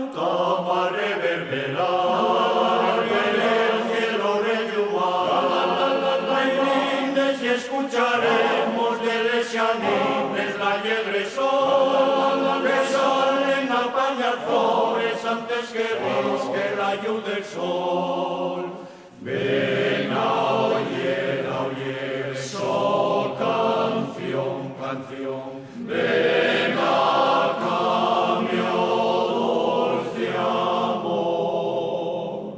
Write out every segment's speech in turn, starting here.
cantamos a reverberar en el cielo rellumar. Hay brindes y escucharemos de lesianines la liebre sol, que salen a apañar flores antes que risque la luz del sol. Ven a oír, so canción, canción. Ven a cambio dulce amor.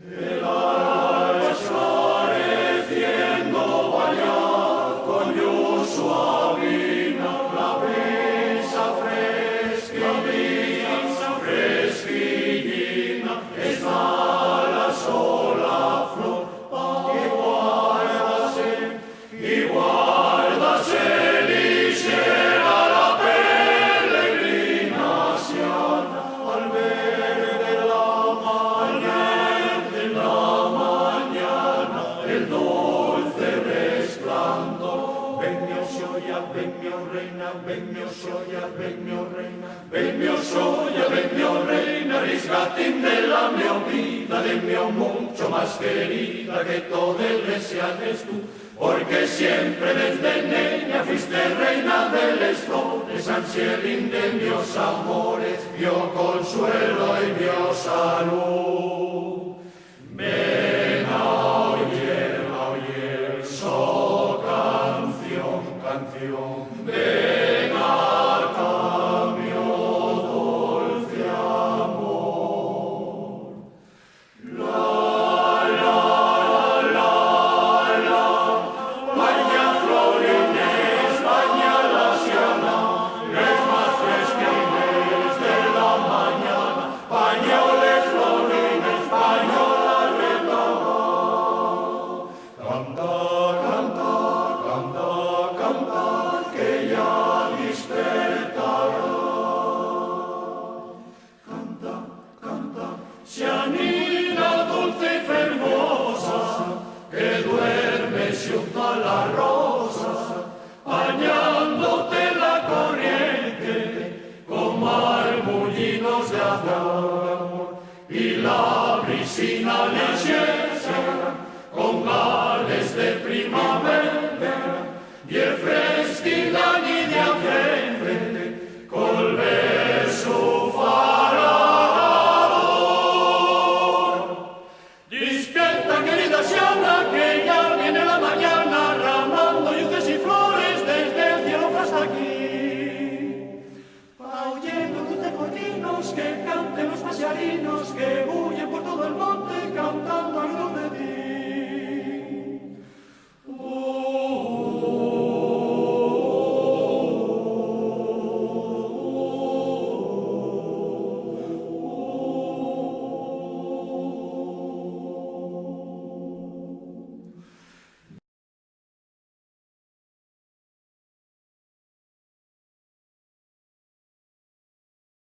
El alba esclareciendo bañar con luz suavina la brisa fresquillina, está la sola flor y guárdase ligera la peregrinación al ver de la mañana el dulce resplandor. Ven mi osoya, ven mi reina, ven mi osoya, ven mi reina, ven mi osoya, ven mi reina, risgatín de la mia vida, de mi mucho más querida que todo el deseas tú. Porque siempre desde niña fuiste reina de las flores, ansielín de mis amores, vio consuelo y vio salud. Ven a oír, so canción, canción. Ven a cambio dulce amor. Baña florines, baña la siana, les más fresquines de la mañana. Bañoles florines, baño la retama. Canta, canta, canta, canta, que ya despertará. Canta, canta, sianina dulce y fervosa, que duermes junto a las rosas, bañándote la corriente con marmollinos de amor, y la brisina ligera con gales de primavera, y el fresquina niña frente col beso farador. Despierta, querida Siana, que ya viene la mañana, ramando luces y flores desde el cielo hasta aquí. Oyendo dulces corrinos que canten los pasearinos, que